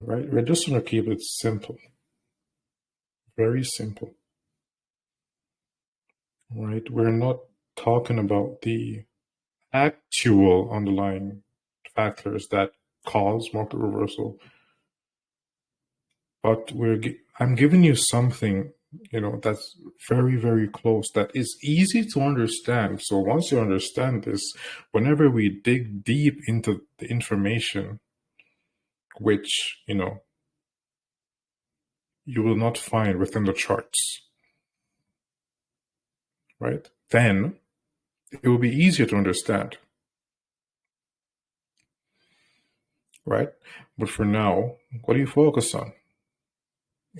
right? We're just going to keep it simple, very simple, right? We're not talking about the actual underlying factors that cause market reversal, but I'm giving you something, that's very, very close, that is easy to understand. So once you understand this, whenever we dig deep into the information, which, you will not find within the charts, right? Then it will be easier to understand, right? But for now, what do you focus on?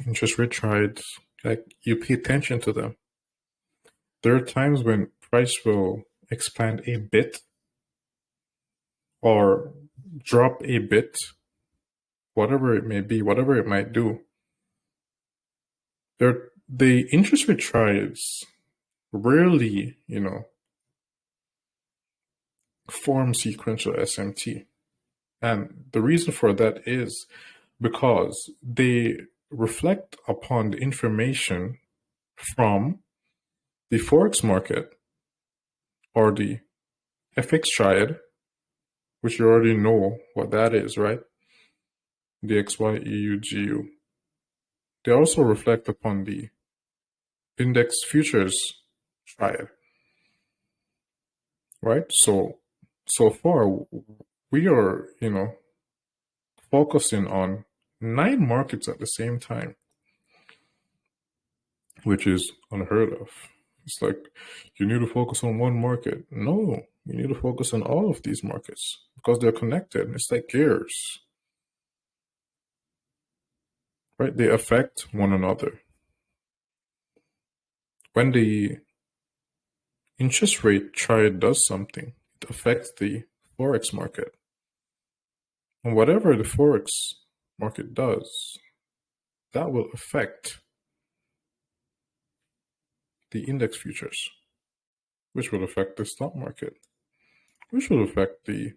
Interest rate trades, like you pay attention to them. There are times when price will expand a bit or drop a bit, whatever it may be, whatever it might do. The interest rate trades rarely, form sequential SMT. And the reason for that is because they reflect upon the information from the Forex market or the FX triad, which you already know what that is, right? The XYEUGU. They also reflect upon the index futures triad, right? So far we are, focusing on 9 markets at the same time, which is unheard of. It's like you need to focus on one market. No, you need to focus on all of these markets because they're connected. It's like gears, right? They affect one another. When the interest rate triad does something, it affects the Forex market. And whatever the Forex market does, that will affect the index futures, which will affect the stock market, which will affect the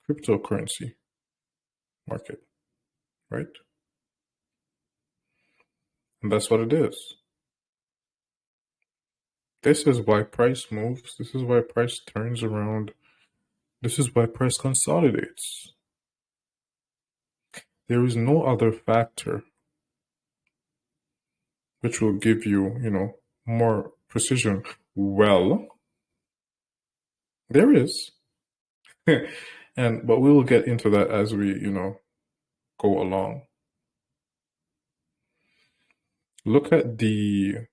cryptocurrency market, right? And that's what it is. This is why price moves. This is why price turns around. This is why price consolidates. There is no other factor which will give you, more precision. Well, there is. But we will get into that as we, go along. Look at the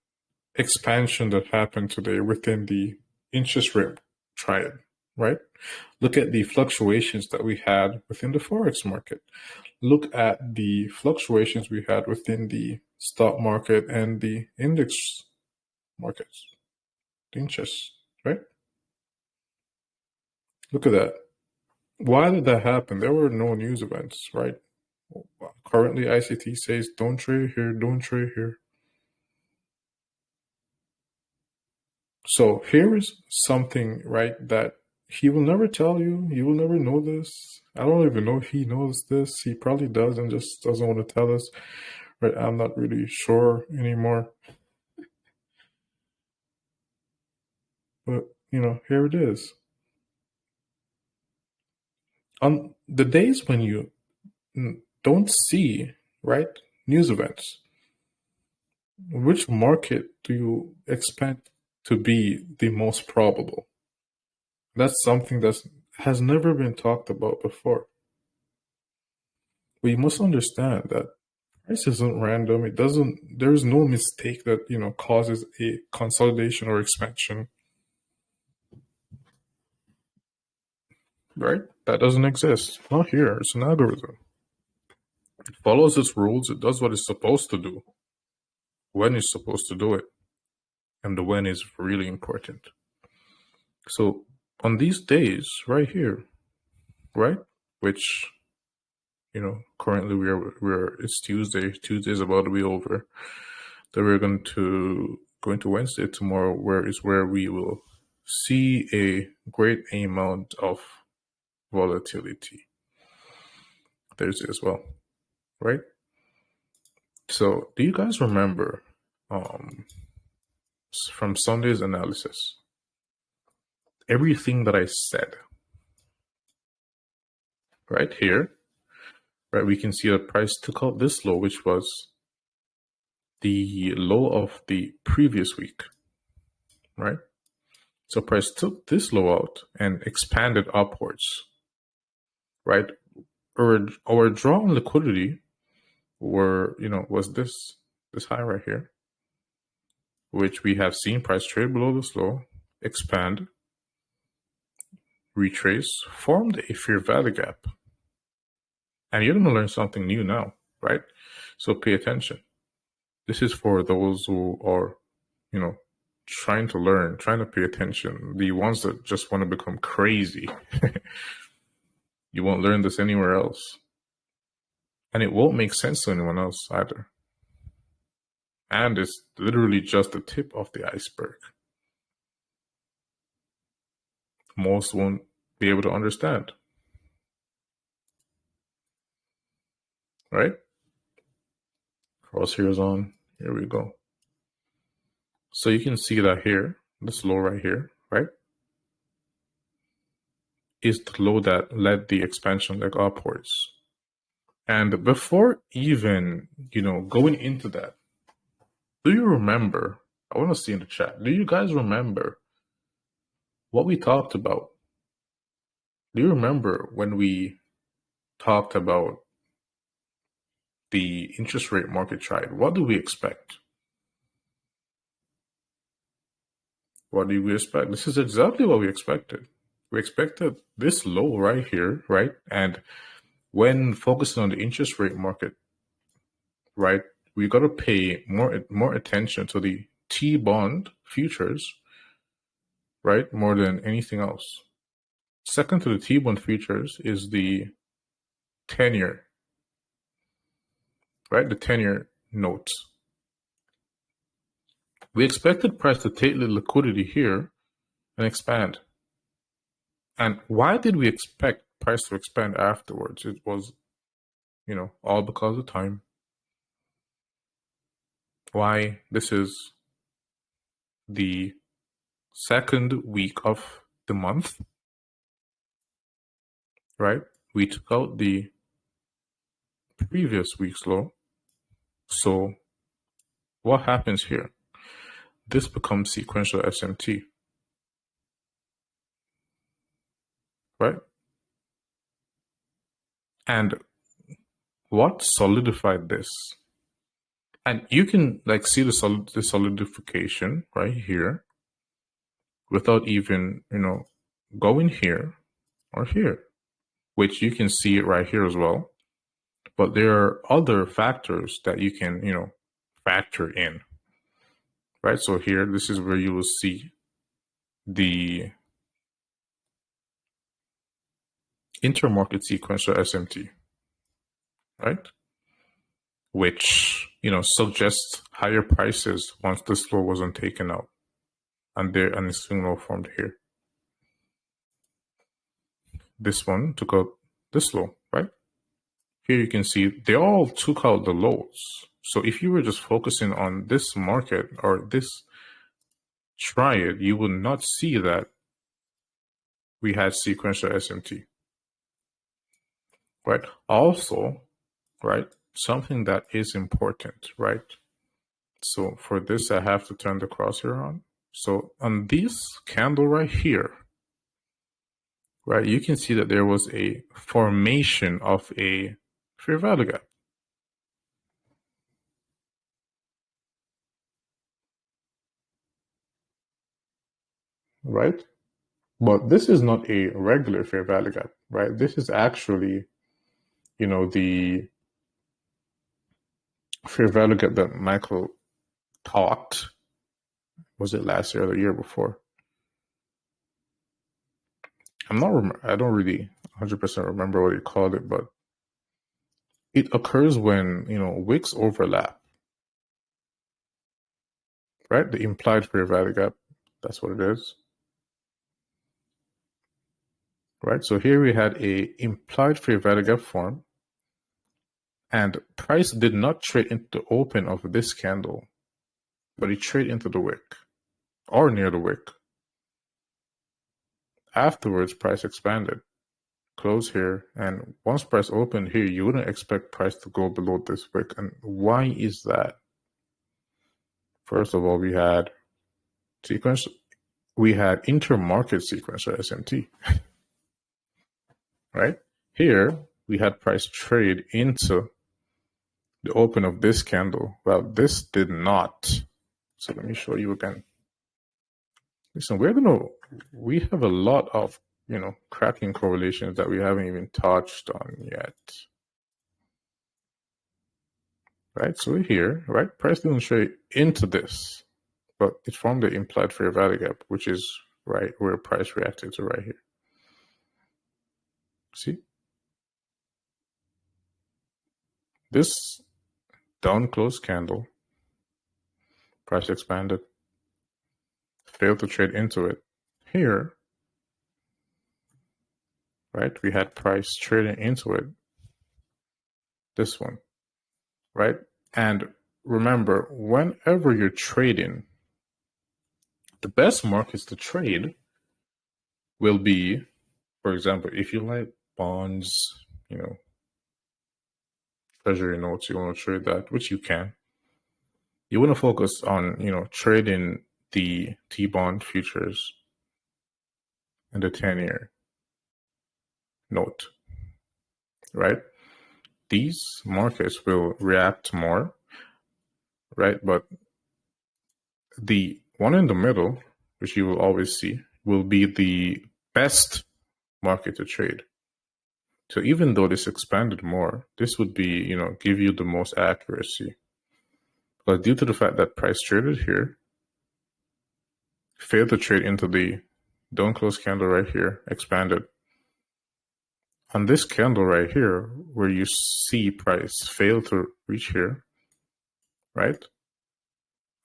expansion that happened today within the interest rate triad, right? Look at the fluctuations that we had within the Forex market. Look at the fluctuations we had within the stock market and the index markets, the interest, right? Look at that. Why did that happen? There were no news events, right? Currently, ICT says don't trade here, don't trade here. So here is something, right, that he will never tell you. You will never know this. I don't even know if he knows this. He probably does and just doesn't want to tell us. Right? I'm not really sure anymore. But, here it is. On the days when you don't see, right, news events, which market do you expect to be the most probable? That's something that has never been talked about before. We must understand that price isn't random. There's no mistake that, causes a consolidation or expansion, right? That doesn't exist. Not here. It's an algorithm. It follows its rules. It does what it's supposed to do when it's supposed to do it. And the when is really important. So on these days right here, right, which, currently it's Tuesday. Tuesday is about to be over. Then we're going to go into Wednesday tomorrow, where we will see a great amount of volatility. Thursday as well, right? So do you guys remember from Sunday's analysis, everything that I said right here, right? We can see the price took out this low, which was the low of the previous week, right? So price took this low out and expanded upwards, right? Our draw on liquidity was this high right here, which we have seen price trade below this low, expand, retrace, formed a fair value gap. And you're going to learn something new now, right? So pay attention. This is for those who are, trying to learn, trying to pay attention. The ones that just want to become crazy. You won't learn this anywhere else. And it won't make sense to anyone else either. And it's literally just the tip of the iceberg. Most won't be able to understand. Right? Crosshairs on. Here we go. So you can see that here, this low right here, right, is the low that led the expansion leg upwards. And before even, going into that, do you remember, I want to see in the chat, do you guys remember what we talked about? Do you remember when we talked about the interest rate market trade? What do we expect? What do we expect? This is exactly what we expected. We expected this low right here, right? And when focusing on the interest rate market, right, we got to pay more attention to the T-bond futures, right, more than anything else. Second to the T-bond futures is the 10-year, right, the 10-year notes. We expected price to take the liquidity here and expand. And why did we expect price to expand afterwards? It was, all because of time. Why? This is the second week of the month, right? We took out the previous week's low. So what happens here? This becomes sequential SMT, right? And what solidified this? And you can see the solidification right here without even, going here or here, which you can see it right here as well. But there are other factors that you can, factor in, right? So here, this is where you will see the intermarket sequential SMT, right? Which, suggests higher prices once this low wasn't taken out. And the swing low formed here. This one took out this low, right? Here you can see they all took out the lows. So if you were just focusing on this market or this triad, you would not see that we had sequential SMT, right? Also, right, something that is important, right? So for this, I have to turn the crosshair on. So on this candle right here, right, you can see that there was a formation of a fair value gap. Right? But this is not a regular fair value gap, right? This is actually, the fair value gap that Michael taught. Was it last year or the year before? I don't really 100% remember what he called it, but it occurs when, wicks overlap, right? The implied fair value gap, that's what it is. Right, so here we had a implied fair value gap form, And price did not trade into the open of this candle, but it traded into the wick or near the wick. Afterwards, price expanded, close here, and once price opened here, you wouldn't expect price to go below this wick. And why is that? First of all, we had intermarket sequence or SMT, right? Here, we had price trade into the open of this candle. Well, this did not. So let me show you again. Listen, we have a lot of, cracking correlations that we haven't even touched on yet. Right, so here, right, price didn't trade into this, but it formed the implied fair value gap, which is right where price reacted to right here. See? This down close candle, price expanded, failed to trade into it. Here, right, we had price trading into it. This one, right? And remember, whenever you're trading, the best markets to trade will be, for example, if you like bonds, treasury notes, you want to trade that, which you can. You want to focus on, trading the T-bond futures and the 10-year note, right? These markets will react more, right? But the one in the middle, which you will always see, will be the best market to trade. So even though this expanded more, this would be, give you the most accuracy. But due to the fact that price traded here, failed to trade into the down close candle right here, expanded. On this candle right here, where you see price fail to reach here, right?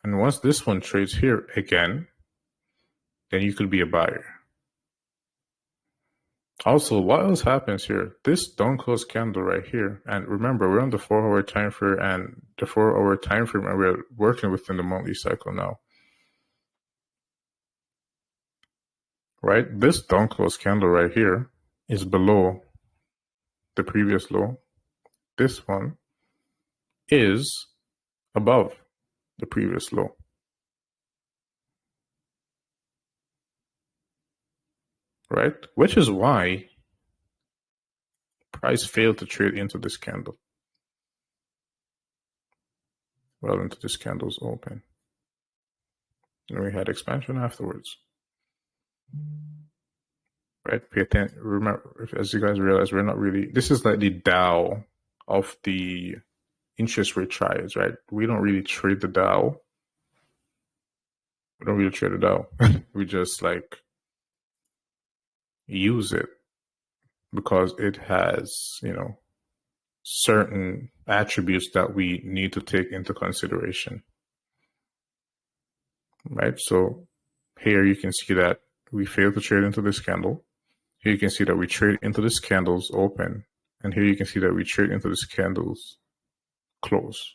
And once this one trades here again, then you could be a buyer. Also, what else happens here? This down close candle right here, and remember, we're on the 4-hour time frame and the 4-hour time frame, and we're working within the monthly cycle now. Right? This down close candle right here is below the previous low. This one is above the previous low. Right? Which is why price failed to trade into this candle. Well, into this candle's open. And we had expansion afterwards. Right? Pay attention. Remember, as you guys realize, we're not really, this is like the Dow of the interest rate triads, right? We don't really trade the Dow. We don't really trade the Dow. We just use it because it has, certain attributes that we need to take into consideration. Right? So here you can see that we failed to trade into this candle. Here you can see that we trade into this candle's open. And here you can see that we trade into this candle's close.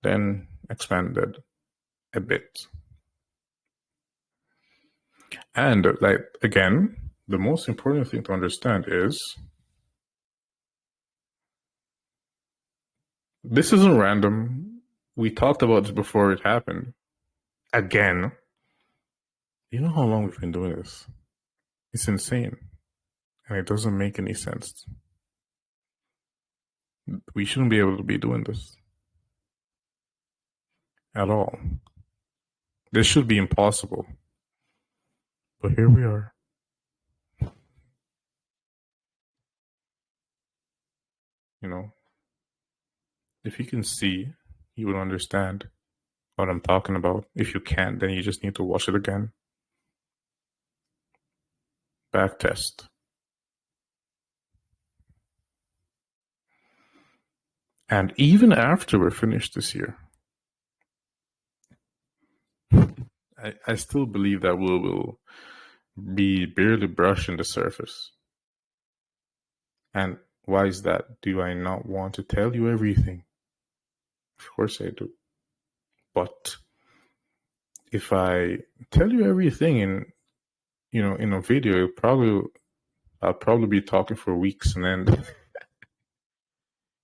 Then expanded a bit. And again, the most important thing to understand is this isn't random. We talked about this before it happened. Again, you know how long we've been doing this? It's insane. And it doesn't make any sense. We shouldn't be able to be doing this at all. This should be impossible. But here we are. If you can see, you will understand what I'm talking about. If you can't, then you just need to watch it again. Back test. And even after we're finished this year, I still believe that we will be barely brushing the surface. And Why is that? Do I not want to tell you everything? Of course I do. But if I tell you everything in a video, I'll probably be talking for weeks and then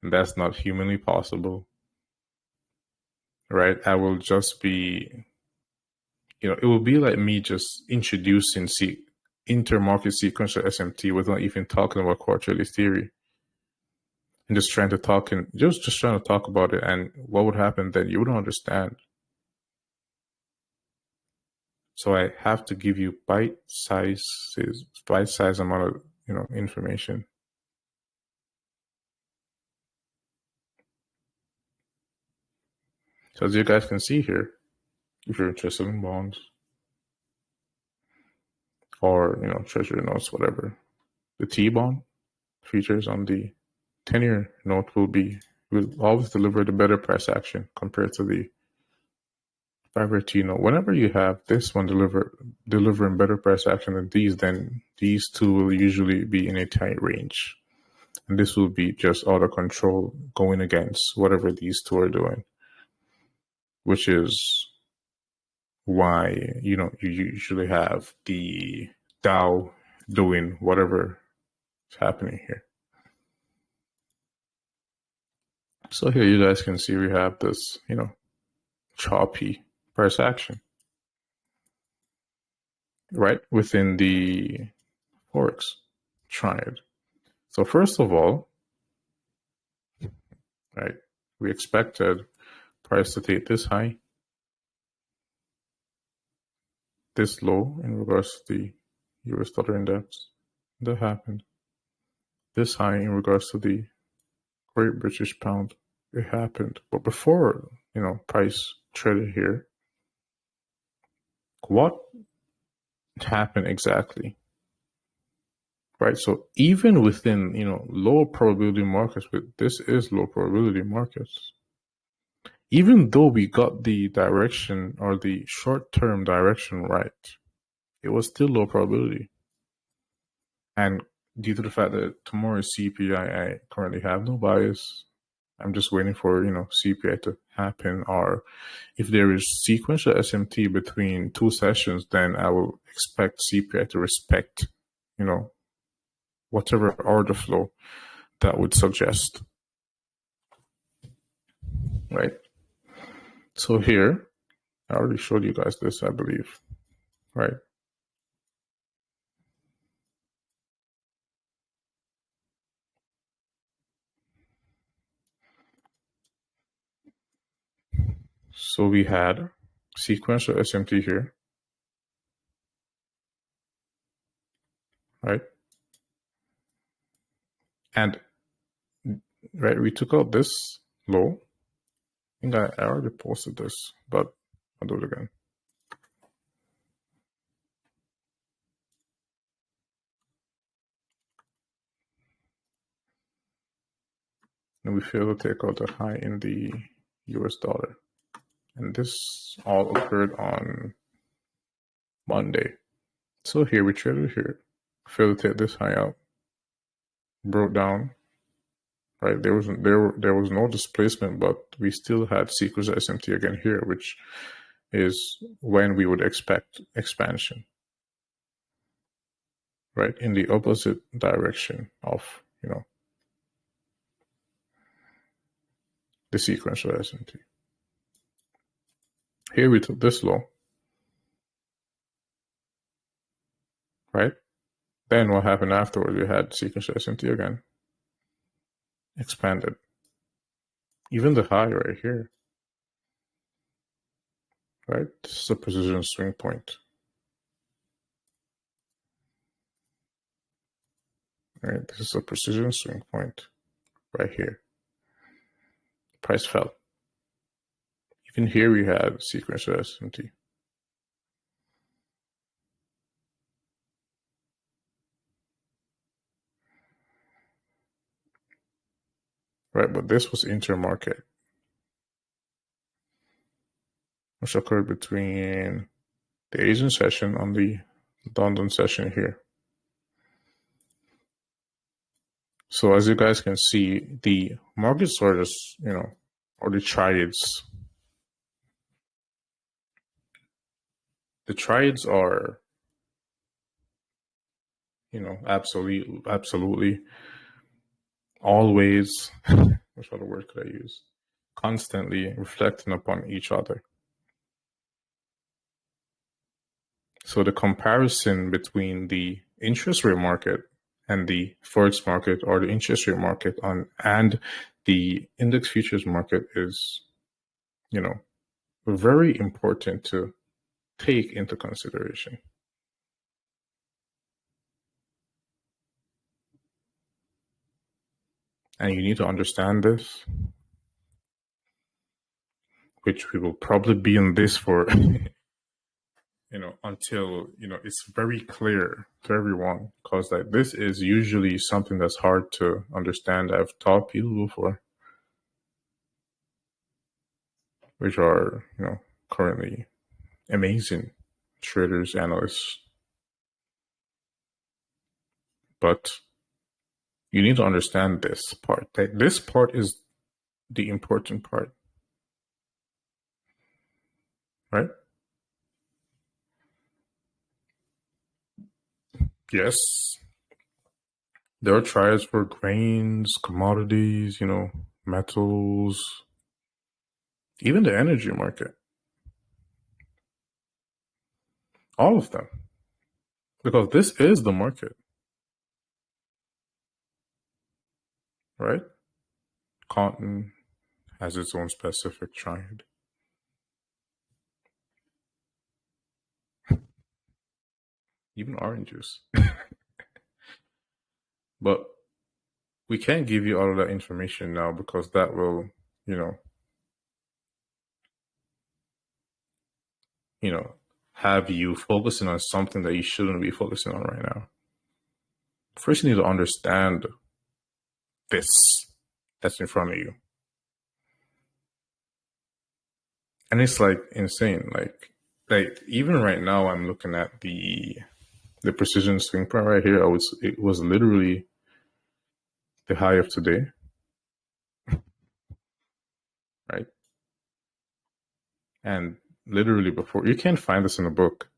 and that's not humanly possible. Right? I will just be it will be like me just introducing intermarket sequential SMT without even talking about quarterly theory. And just trying to talk and just trying to talk about it, and what would happen then? You wouldn't understand. So I have to give you bite-sized amount of information. So as you guys can see here, if you're interested in bonds or treasury notes, whatever, the T-bond features on the 10-year note will always deliver the better price action compared to the 5-year T note. Whenever you have this one delivering better price action than these, then these two will usually be in a tight range. And this will be just auto control going against whatever these two are doing, which is why you usually have the Dow doing whatever is happening here. So here you guys can see we have this, choppy price action, right, within the Forex triad. So first of all, right, we expected price to take this high, this low in regards to the US dollar index. That happened. This high in regards to the Great British Pound. It happened. But before, price traded here, what happened exactly? Right? So even within, low probability markets, this is low probability markets. Even though we got the direction or the short-term direction right, it was still low probability. And due to the fact that tomorrow is CPI, I currently have no bias. I'm just waiting for, CPI to happen. Or if there is sequential SMT between two sessions, then I will expect CPI to respect, whatever order flow that would suggest. Right? So here, I already showed you guys this, I believe. Right? So we had sequential SMT here. Right? And right, we took out this low. I think I already posted this, but I'll do it again. And we failed to take out the high in the US dollar. And this all occurred on Monday. So here we traded here, failed to take this high out, broke down. Right, there was no displacement, but we still had sequential SMT again here, which is when we would expect expansion. Right, in the opposite direction of the sequential SMT. Here we took this low. Right? Then what happened afterwards? We had sequential SMT again. Expanded. Even the high right here. Right? This is a precision swing point. Right? This is a precision swing point right here. Price fell. Even here we had sequential SMT. Right, but this was intermarket, which occurred between the Asian session on the London session here. So as you guys can see, the markets are just, or the trades. The trades are, absolutely always, which other word could I use? Constantly reflecting upon each other. So the comparison between the interest rate market and the forex market, or the interest rate market and the index futures market is, very important to take into consideration. And you need to understand this, which we will probably be in this for, until, it's very clear to everyone, because like this is usually something that's hard to understand. I've taught people before, which are, currently amazing traders, analysts. But you need to understand this part. Like, this part is the important part, right? Yes, there are trials for grains, commodities, metals, even the energy market. All of them. Because this is the market, right? Cotton has its own specific trend. Even orange juice. But we can't give you all of that information now, because that will, have you focusing on something that you shouldn't be focusing on right now. First, you need to understand this that's in front of you. And it's like insane. Like even right now, I'm looking at the precision swing point right here. It was literally the high of today, right? And literally before, you can't find this in a book.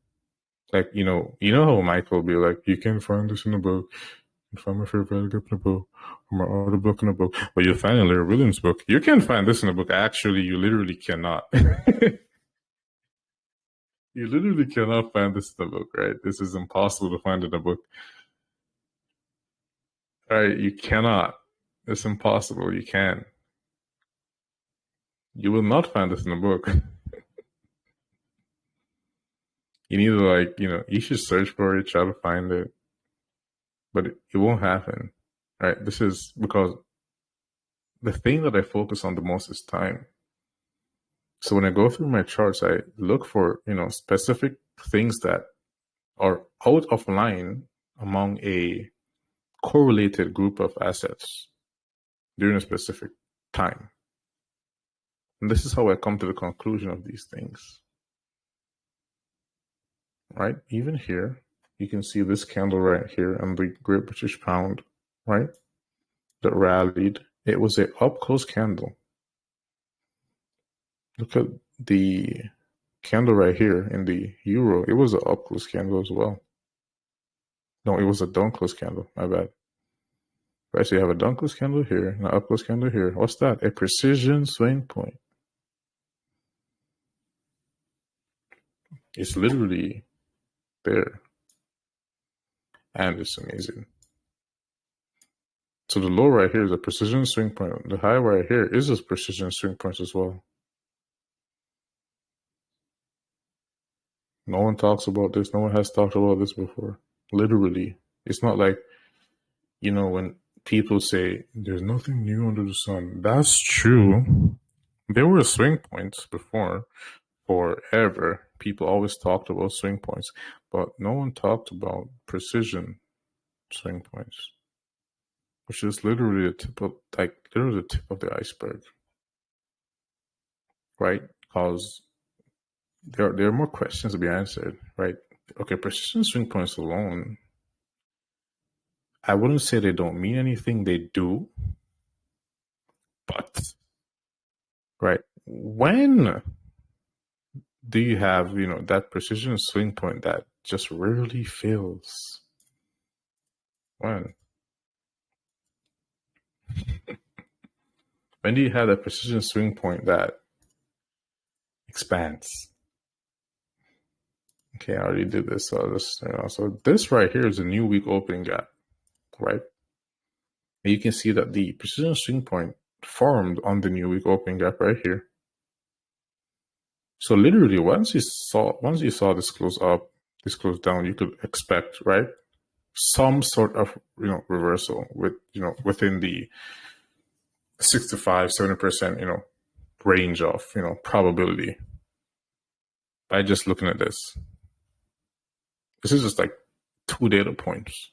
Like, how Michael will be like, you can't find this in a book. You can find my favorite book in a book, or my other book in a book. But you'll find a Larry Williams book. You can't find this in a book. Actually, you literally cannot. You literally cannot find this in a book, right? This is impossible to find in a book. Right? You cannot. It's impossible. You can. You will not find this in a book. You need to you should search for it, try to find it, but it won't happen, right? This is because the thing that I focus on the most is time. So when I go through my charts, I look for, specific things that are out of line among a correlated group of assets during a specific time. And this is how I come to the conclusion of these things. Right? Even here, you can see this candle right here and the Great British Pound, right? That rallied. It was an up close candle. Look at the candle right here in the euro. It was an up close candle as well. No, it was a down close candle. My bad. Right, so you have a down close candle here and an up close candle here. What's that? A precision swing point. It's literally there. And it's amazing. So the low right here is a precision swing point. The high right here is a precision swing point as well. No one talks about this. No one has talked about this before. Literally. It's not like, when people say there's nothing new under the sun. That's true. There were swing points before, forever. People always talked about swing points, but no one talked about precision swing points, which is literally the tip of the iceberg, right? Because there are more questions to be answered, right? Okay, precision swing points alone I wouldn't say they don't mean anything, they do. But, right, when do you have, that precision swing point that just rarely fails? When? When do you have that precision swing point that expands? Okay, I already did this. So so this right here is a new week opening gap, right? And you can see that the precision swing point formed on the new week opening gap right here. So literally, once you saw this close up, this close down, you could expect, right, some sort of reversal with within the 65-70% range of probability. By just looking at this is just like 2 data points.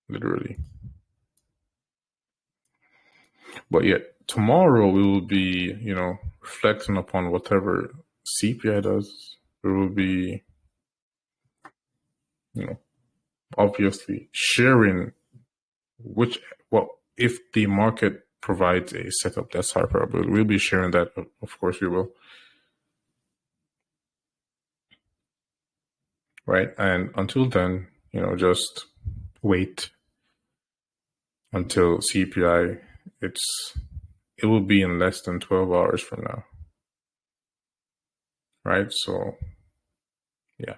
Literally. But yet tomorrow we will be, reflecting upon whatever CPI does. We will be, obviously sharing if the market provides a setup that's high probability, we'll be sharing that. Of course we will. Right. And until then, just wait until CPI. It will be in less than 12 hours from now. Right. So yeah.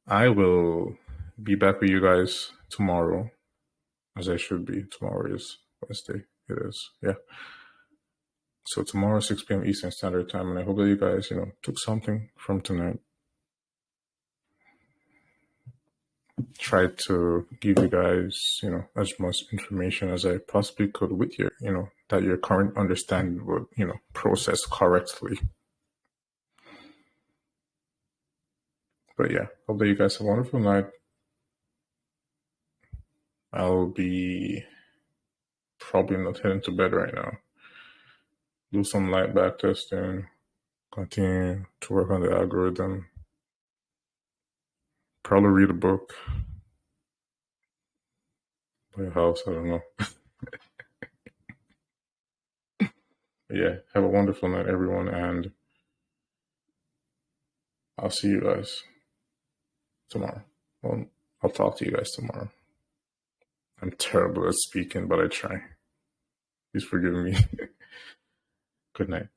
I will be back with you guys tomorrow, as I should be. Tomorrow is Wednesday. It is. Yeah. So tomorrow, 6 p.m. Eastern Standard Time. And I hope that you guys, took something from tonight. Tried to give you guys, as much information as I possibly could with your, that your current understanding would, process correctly. But yeah, hope that you guys have a wonderful night. I'll be probably not heading to bed right now. Do some light back testing, continue to work on the algorithm, probably read a book, buy a house, I don't know. Yeah, have a wonderful night, everyone, and I'll see you guys tomorrow. Well, I'll talk to you guys tomorrow. I'm terrible at speaking, but I try. Please forgive me. Good night.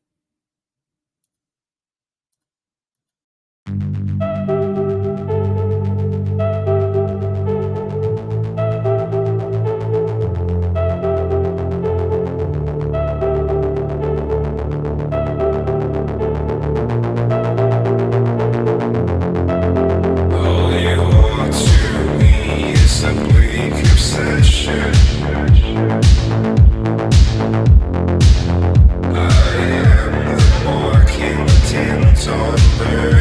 I am the walking tent on bird.